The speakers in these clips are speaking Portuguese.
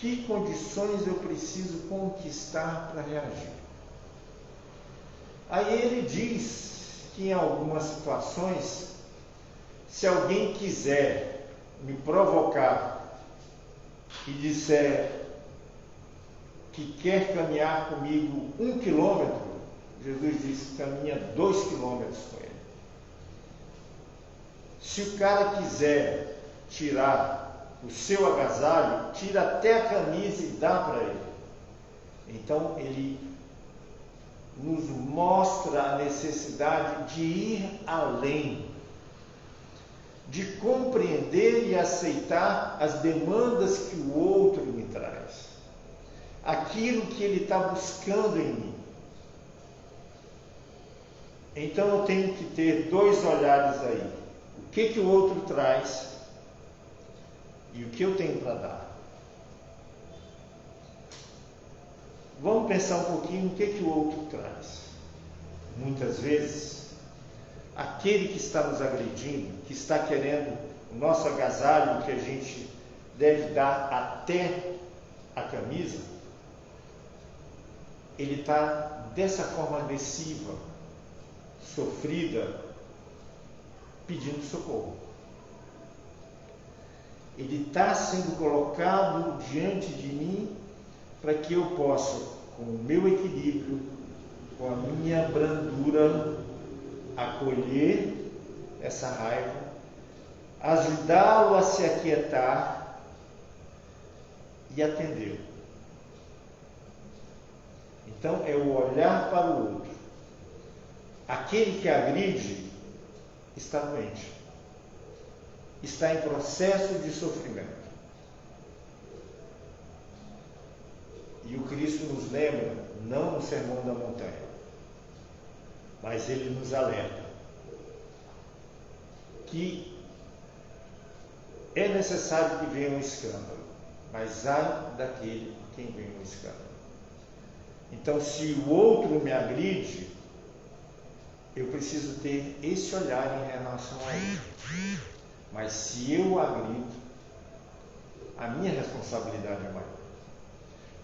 Que condições eu preciso conquistar para reagir? Aí ele diz que em algumas situações, se alguém quiser me provocar e disser que quer caminhar comigo 1 quilômetro, Jesus disse: caminha 2 quilômetros com ele. Se o cara quiser tirar o seu agasalho, tira até a camisa e dá para ele. Então ele nos mostra a necessidade de ir além, de compreender e aceitar as demandas que o outro me traz, aquilo que ele está buscando em mim. Então eu tenho que ter 2 olhares aí: o que o outro traz e o que eu tenho para dar. Vamos pensar um pouquinho no que o outro traz. Muitas vezes, aquele que está nos agredindo, que está querendo o nosso agasalho, que a gente deve dar até a camisa, ele está dessa forma agressiva, sofrida, pedindo socorro. Ele está sendo colocado diante de mim para que eu possa, com o meu equilíbrio, com a minha brandura, acolher essa raiva, ajudá-lo a se aquietar e atendê-lo. Então é o olhar para o outro. Aquele que agride está doente, está em processo de sofrimento. E o Cristo nos lembra, não no Sermão da Montanha, mas ele nos alerta que é necessário que venha um escândalo, mas ai daquele quem vem um escândalo. Então, se o outro me agride, eu preciso ter esse olhar em relação a ele. Mas se eu agrido, a minha responsabilidade é maior.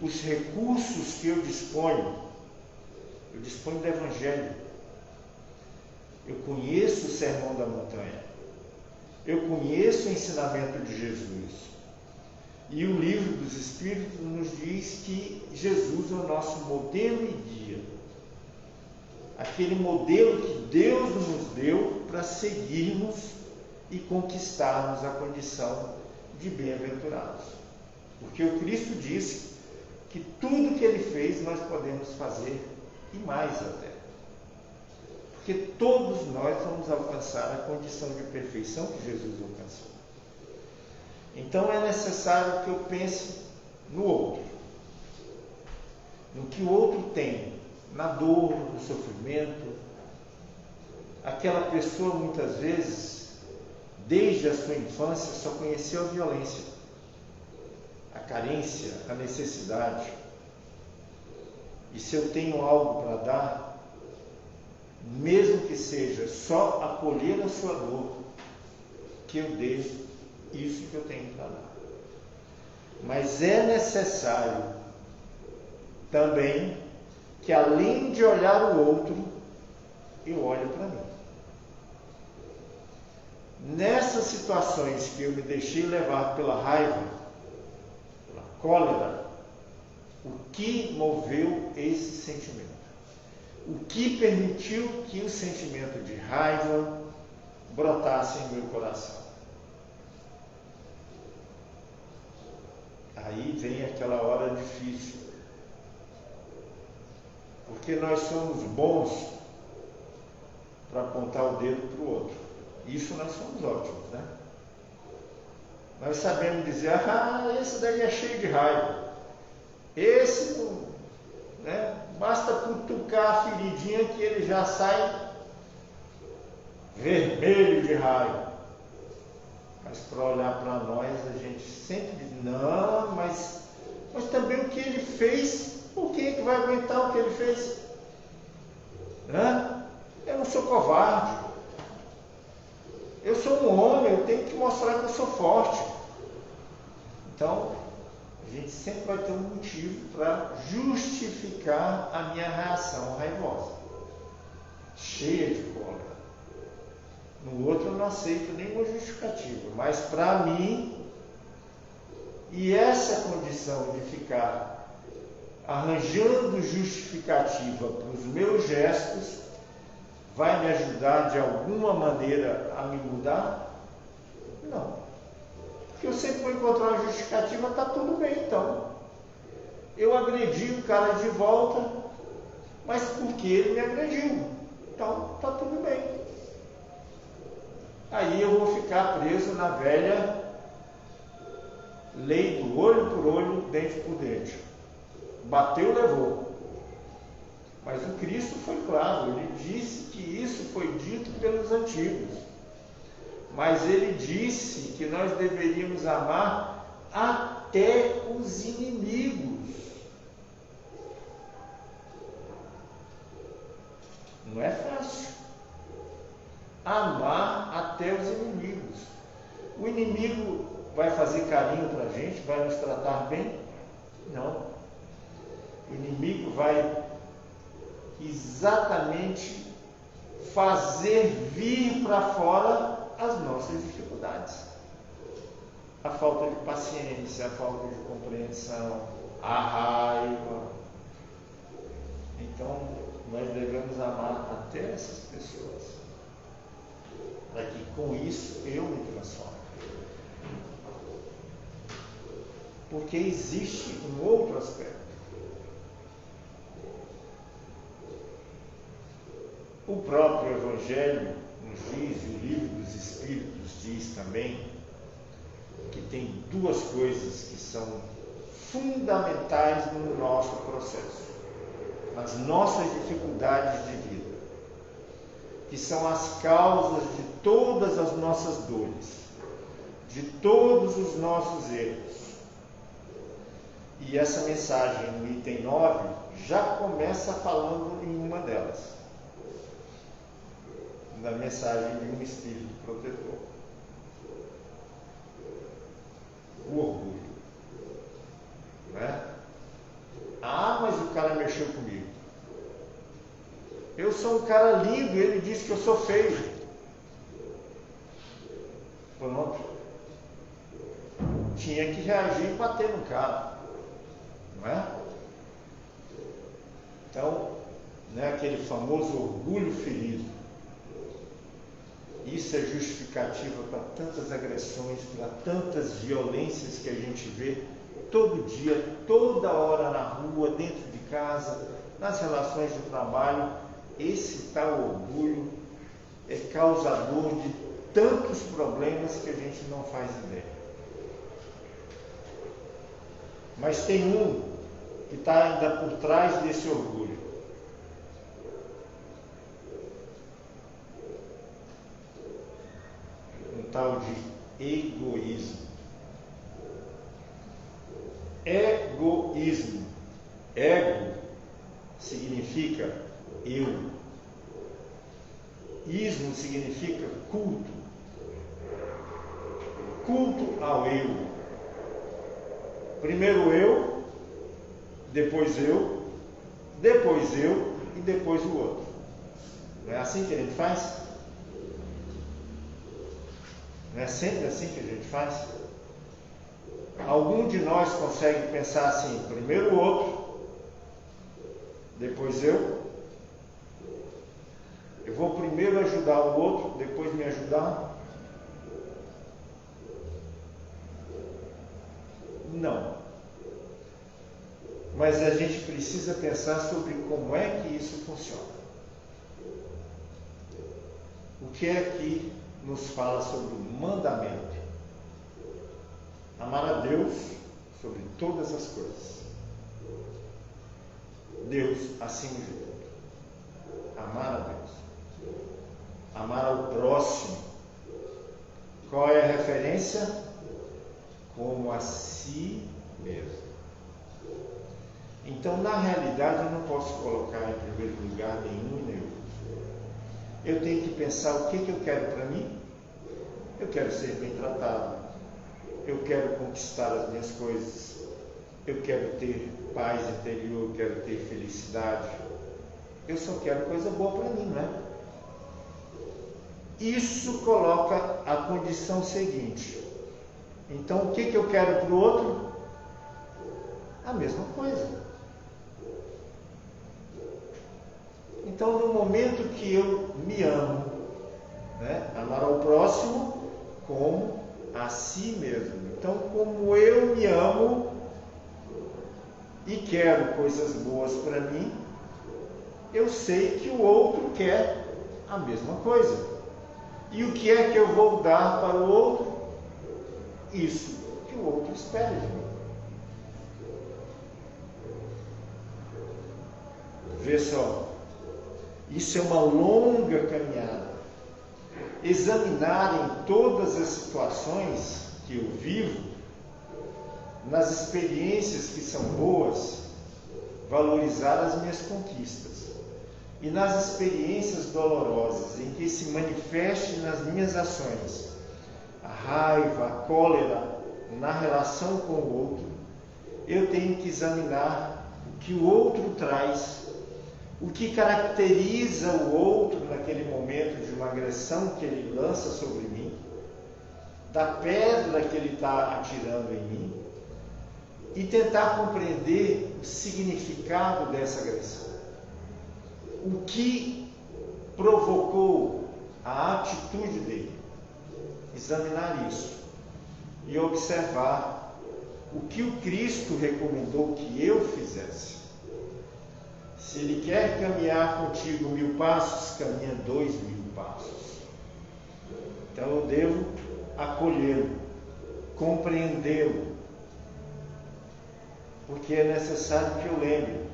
Os recursos que eu disponho do Evangelho. Eu conheço o Sermão da Montanha. Eu conheço o ensinamento de Jesus. E o Livro dos Espíritos nos diz que Jesus é o nosso modelo e guia. Aquele modelo que Deus nos deu para seguirmos e conquistarmos a condição de bem-aventurados. Porque o Cristo disse que tudo que ele fez nós podemos fazer e mais até. Porque todos nós vamos alcançar a condição de perfeição que Jesus alcançou. Então é necessário que eu pense no outro, no que o outro tem, na dor, no sofrimento. Aquela pessoa muitas vezes, desde a sua infância, só conheceu a violência, a carência, a necessidade. E se eu tenho algo para dar, mesmo que seja só acolher a sua dor, que eu dê isso que eu tenho para dar. Mas é necessário também que, além de olhar o outro, eu olhe para mim. Nessas situações que eu me deixei levar pela raiva, pela cólera, o que moveu esse sentimento? O que permitiu que o sentimento de raiva brotasse em meu coração? Aí vem aquela hora difícil, porque nós somos bons para apontar o dedo para o outro. Isso nós somos ótimos, né? Nós sabemos dizer: esse daí é cheio de raiva. Esse, né? Basta cutucar a feridinha que ele já sai vermelho de raiva. Mas para olhar para nós, a gente sempre diz: não, mas também o que ele fez, por que vai aguentar o que ele fez? Eu não sou covarde. Eu sou um homem, eu tenho que mostrar que eu sou forte. Então, a gente sempre vai ter um motivo para justificar a minha reação raivosa, cheia de cólera. No outro eu não aceito nenhuma justificativa, mas para mim, e essa condição de ficar arranjando justificativa para os meus gestos, vai me ajudar de alguma maneira a me mudar? Não. Porque eu sempre vou encontrar uma justificativa, está tudo bem então. Eu agredi o cara de volta, mas porque ele me agrediu. Então está tudo bem. Aí eu vou ficar preso na velha lei do olho por olho, dente por dente. Bateu, levou. Mas o Cristo foi claro, ele disse que isso foi dito pelos antigos. Mas ele disse que nós deveríamos amar até os inimigos. Não é fácil. Amar até os inimigos. O inimigo vai fazer carinho para a gente, vai nos tratar bem? Não. O inimigo vai exatamente fazer vir para fora as nossas dificuldades. A falta de paciência, a falta de compreensão, a raiva. Então, nós devemos amar até essas pessoas, para que com isso eu me transforme. Porque existe um outro aspecto. O próprio Evangelho nos diz, e o Livro dos Espíritos diz também, que tem duas coisas que são fundamentais no nosso processo, nas nossas dificuldades de vida, que são as causas de todas as nossas dores, de todos os nossos erros. E essa mensagem no item 9 já começa falando em uma delas, da mensagem de um espírito protetor. O orgulho. Né? Ah, mas o cara mexeu comigo. Eu sou um cara lindo, ele disse que eu sou feio. Pronto. Tinha que reagir e bater no cara. Não é? Então, né, aquele famoso orgulho ferido. Isso é justificativa para tantas agressões, para tantas violências que a gente vê todo dia, toda hora na rua, dentro de casa, nas relações de trabalho. Esse tal orgulho é causador de tantos problemas que a gente não faz ideia. Mas tem um que está ainda por trás desse orgulho. Um tal de egoísmo. Egoísmo. Ego significa eu. Ismo significa culto. Culto ao eu. Primeiro eu, depois eu e depois o outro. Não é assim que a gente faz? Não é sempre assim que a gente faz? Algum de nós consegue pensar assim, primeiro o outro, depois eu vou primeiro ajudar o outro, depois me ajudar? Não. Mas a gente precisa pensar sobre como é que isso funciona. O que é que nos fala sobre o mandamento? Amar a Deus sobre todas as coisas. Deus acima de tudo. Amar a Deus. Amar ao próximo. Qual é a referência? Como a si mesmo. Então, na realidade, eu não posso colocar em primeiro lugar nenhum e nem outro. Eu tenho que pensar o que eu quero para mim. Eu quero ser bem tratado. Eu quero conquistar as minhas coisas. eu quero ter paz interior, eu quero ter felicidade. Eu só quero coisa boa para mim, não é? Isso coloca a condição seguinte. Então, o que eu quero para o outro? A mesma coisa. Então, no momento que eu me amo, né? Amar ao próximo como a si mesmo. Então, como eu me amo e quero coisas boas para mim, eu sei que o outro quer a mesma coisa. E o que é que eu vou dar para o outro? Isso que o outro espera de mim. Vê só, isso é uma longa caminhada. Examinar em todas as situações que eu vivo, nas experiências que são boas, valorizar as minhas conquistas. E nas experiências dolorosas, em que se manifeste nas minhas ações, a raiva, a cólera, na relação com o outro, eu tenho que examinar o que o outro traz, o que caracteriza o outro naquele momento de uma agressão que ele lança sobre mim, da pedra que ele está atirando em mim, e tentar compreender o significado dessa agressão. O que provocou a atitude dele. Examinar isso e observar o que o Cristo recomendou que eu fizesse. Se ele quer caminhar contigo 1000 passos, caminha 2000 passos. Então eu devo acolhê-lo, compreendê-lo, porque é necessário que eu lembre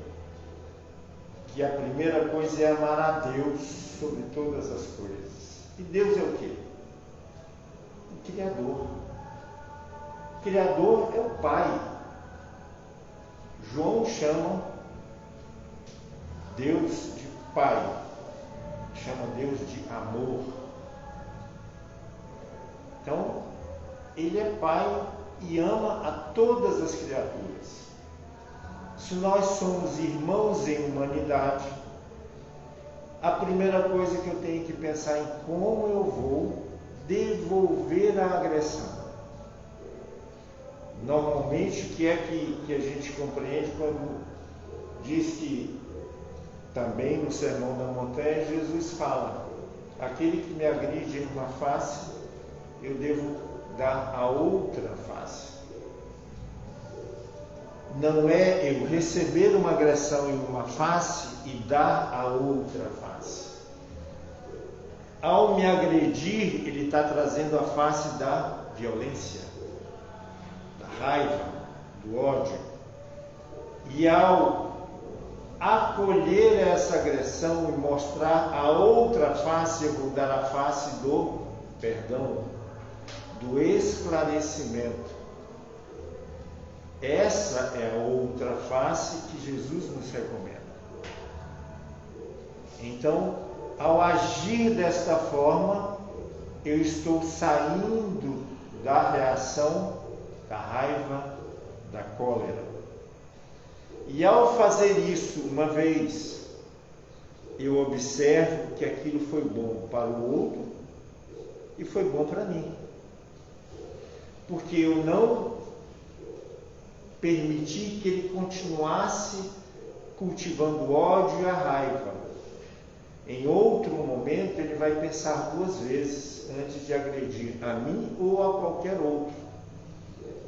que a primeira coisa é amar a Deus sobre todas as coisas. E Deus é o quê? O Criador. O Criador é o Pai. João chama Deus de Pai, chama Deus de amor. Então, Ele é Pai e ama a todas as criaturas. Se nós somos irmãos em humanidade, a primeira coisa que eu tenho que pensar em como eu vou devolver a agressão. Normalmente, o que é que a gente compreende quando diz que também no Sermão da Montanha Jesus fala: aquele que me agride em uma face, eu devo dar a outra face. Não é eu receber uma agressão em uma face e dar a outra face. Ao me agredir, ele está trazendo a face da violência, da raiva, do ódio. E ao acolher essa agressão e mostrar a outra face, eu vou dar a face do perdão, do esclarecimento. Essa é a outra face que Jesus nos recomenda. Então, ao agir desta forma, eu estou saindo da reação da raiva, da cólera. E ao fazer isso uma vez, eu observo que aquilo foi bom para o outro e foi bom para mim. Porque eu não permiti que ele continuasse cultivando o ódio e a raiva. Em outro momento, ele vai pensar 2 vezes antes de agredir a mim ou a qualquer outro.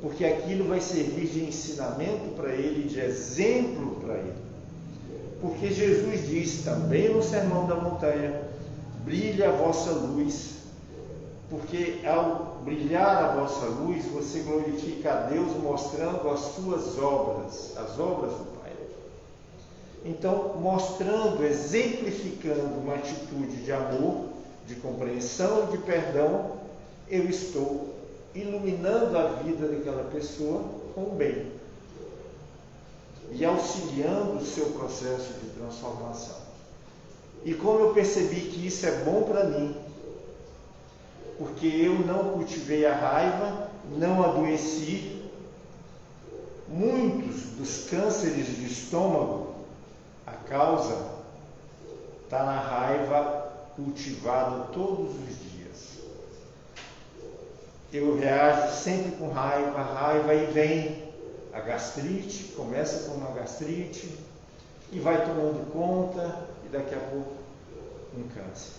Porque aquilo vai servir de ensinamento para ele, de exemplo para ele. Porque Jesus diz também no Sermão da Montanha: brilha a vossa luz, porque ao brilhar a vossa luz, você glorifica a Deus mostrando as suas obras, as obras do Pai. Então, mostrando, exemplificando uma atitude de amor, de compreensão e de perdão, eu estou iluminando a vida daquela pessoa com o bem e auxiliando o seu processo de transformação. E como eu percebi que isso é bom para mim, porque eu não cultivei a raiva, não adoeci, muitos dos cânceres de estômago, a causa está na raiva cultivada todos os dias. Eu reajo sempre com raiva, e vem a gastrite, começa com uma gastrite e vai tomando conta e daqui a pouco um câncer.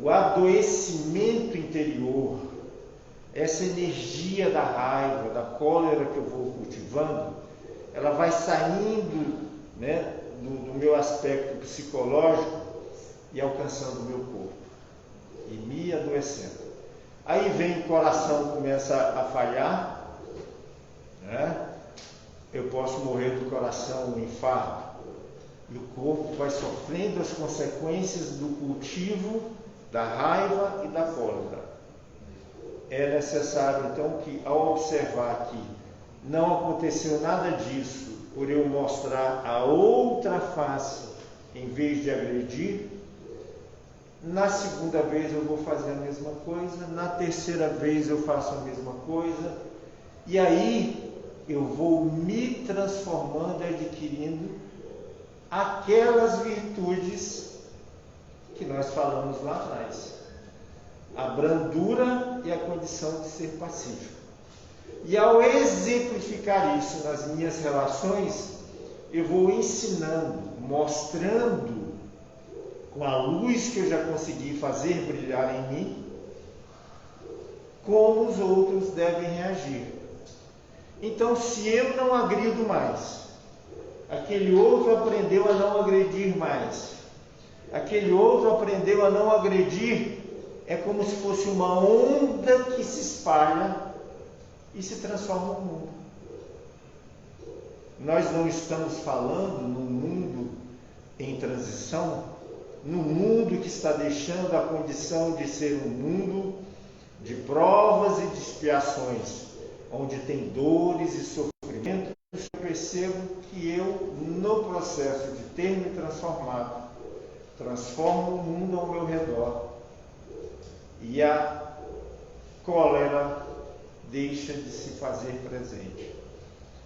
O adoecimento interior, essa energia da raiva, da cólera que eu vou cultivando, ela vai saindo, né, do meu aspecto psicológico e alcançando o meu corpo e me adoecendo. Aí vem o coração, começa a falhar, né? Eu posso morrer do coração, um infarto, e o corpo vai sofrendo as consequências do cultivo da raiva e da cólera. É necessário, então, que ao observar que não aconteceu nada disso, por eu mostrar a outra face, em vez de agredir, na segunda vez eu vou fazer a mesma coisa, na terceira vez eu faço a mesma coisa, e aí eu vou me transformando, adquirindo aquelas virtudes que nós falamos lá atrás. A brandura e a condição de ser pacífico. E ao exemplificar isso nas minhas relações, eu vou ensinando, mostrando com a luz que eu já consegui fazer brilhar em mim, como os outros devem reagir. Então, se eu não agrido mais, aquele outro aprendeu a não agredir mais, aquele outro aprendeu a não agredir, é como se fosse uma onda que se espalha e se transforma no mundo. Nós não estamos falando no mundo em transição, no mundo que está deixando a condição de ser um mundo de provas e de expiações, onde tem dores e sofrimentos. Eu percebo que eu, no processo de ter me transformado, transformo o mundo ao meu redor e a cólera deixa de se fazer presente.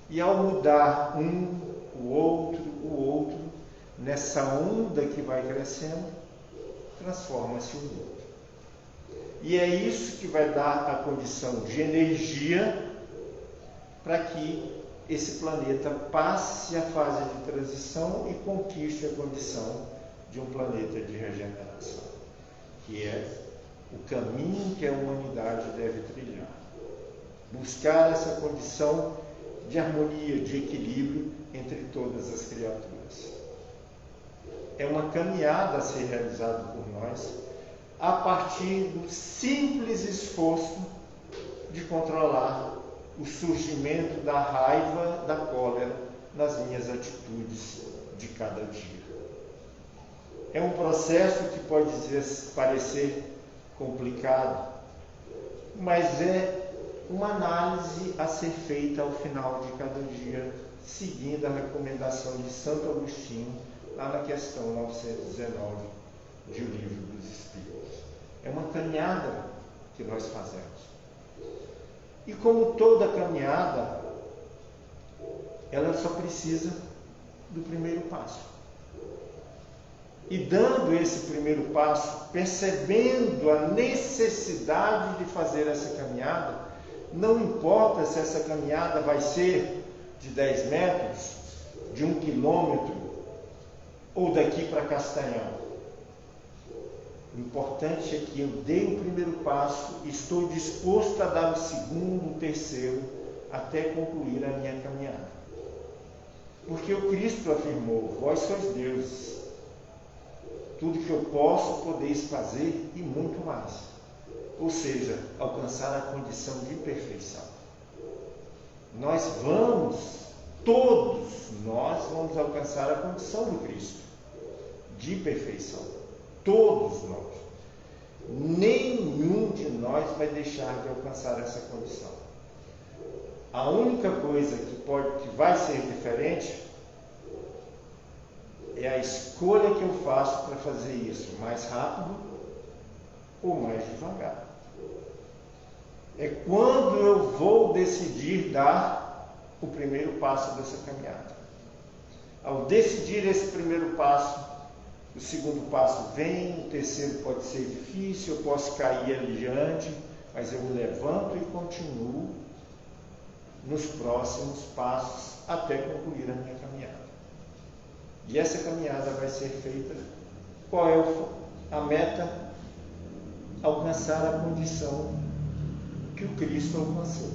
E ao mudar o outro, nessa onda que vai crescendo, transforma-se o mundo. E é isso que vai dar a condição de energia para que esse planeta passe a fase de transição e conquiste a condição de um planeta de regeneração, que é o caminho que a humanidade deve trilhar. Buscar essa condição de harmonia, de equilíbrio entre todas as criaturas. É uma caminhada a ser realizada por nós a partir do simples esforço de controlar o surgimento da raiva, da cólera nas minhas atitudes de cada dia. É um processo que pode parecer complicado, mas é uma análise a ser feita ao final de cada dia, seguindo a recomendação de Santo Agostinho, lá na questão 919 de O Livro dos Espíritos. É uma caminhada que nós fazemos. E como toda caminhada, ela só precisa do primeiro passo. E dando esse primeiro passo, percebendo a necessidade de fazer essa caminhada, não importa se essa caminhada vai ser de 10 metros, de 1 quilômetro, ou daqui para Castanhal. O importante é que eu dei o primeiro passo e estou disposto a dar o segundo, o terceiro, até concluir a minha caminhada. Porque o Cristo afirmou: vós sois deuses. Tudo que eu posso, podeis fazer e muito mais. Ou seja, alcançar a condição de perfeição. Todos nós vamos alcançar a condição do Cristo, de perfeição. Todos nós. Nenhum de nós vai deixar de alcançar essa condição. A única coisa que vai ser diferente é a escolha que eu faço para fazer isso mais rápido ou mais devagar. É quando eu vou decidir dar o primeiro passo dessa caminhada. Ao decidir esse primeiro passo, o segundo passo vem, o terceiro pode ser difícil, eu posso cair ali diante, mas eu me levanto e continuo nos próximos passos até concluir a minha caminhada. E essa caminhada vai ser feita, qual é a meta? Alcançar a condição que o Cristo alcançou.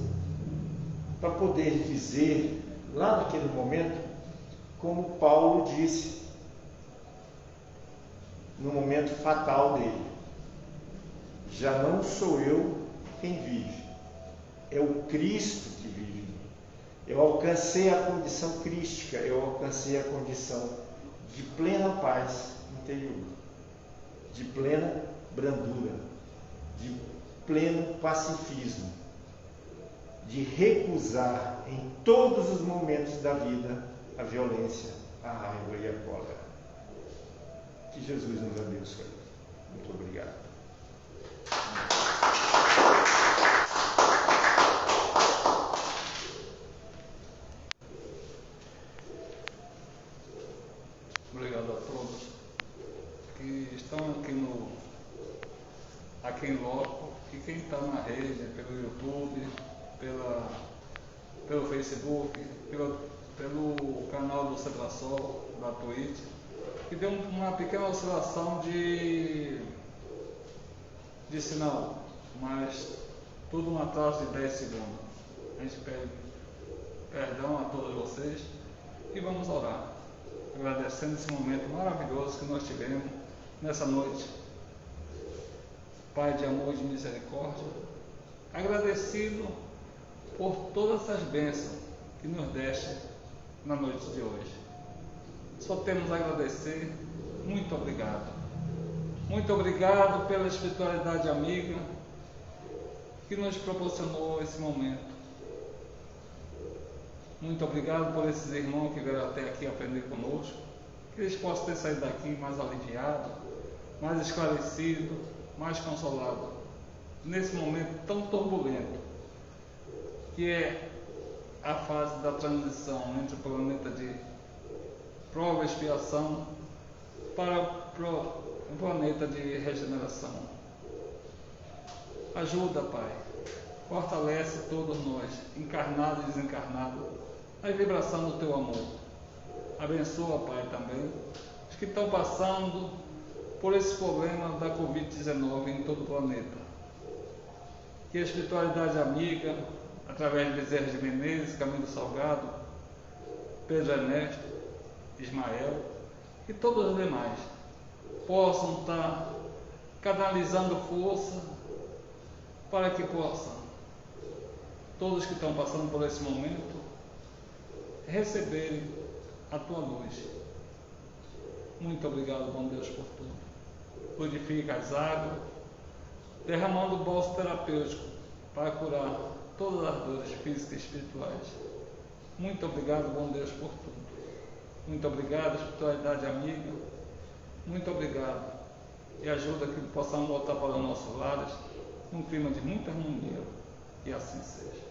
Para poder dizer, lá naquele momento, como Paulo disse, no momento fatal dele: já não sou eu quem vive, é o Cristo que vive em mim. Eu alcancei a condição crística, eu alcancei a condição de plena paz interior, de plena brandura, de pleno pacifismo, de recusar em todos os momentos da vida a violência, a raiva e a cólera. Que Jesus nos abençoe. Muito obrigado. Obrigado a todos que estão aqui em loco e quem está na rede, pelo YouTube, pelo Facebook, pelo canal do Cetrasol, da Twitch, que deu uma pequena oscilação de sinal, mas tudo um atraso de 10 segundos. A gente pede perdão a todos vocês e vamos orar, agradecendo esse momento maravilhoso que nós tivemos nessa noite. Pai de amor e de misericórdia, agradecido por todas essas bênçãos que nos deste na noite de hoje. Só temos a agradecer. Muito obrigado. Muito obrigado pela espiritualidade amiga que nos proporcionou esse momento. Muito obrigado por esses irmãos que vieram até aqui aprender conosco, que eles possam ter saído daqui mais aliviados, mais esclarecidos, mais consolados, nesse momento tão turbulento, que é a fase da transição entre o planeta de prova e expiação para o planeta de regeneração. Ajuda, Pai, fortalece todos nós, encarnados e desencarnados, na vibração do Teu amor. Abençoa, Pai, também os que estão passando por esse problema da Covid-19 em todo o planeta. Que a espiritualidade amiga, através de Bezerra de Menezes, Caminho do Salgado, Pedro Ernesto, Ismael e todos os demais possam estar canalizando força para que possam, todos que estão passando por esse momento, receberem a Tua luz. Muito obrigado, bom Deus, por tudo. Purifica as águas, derramando o bálsamo terapêutico para curar todas as dores físicas e espirituais. Muito obrigado, bom Deus, por tudo. Muito obrigado, espiritualidade amiga. Muito obrigado. E ajuda que possamos voltar para os nossos lares num clima de muita harmonia. E assim seja.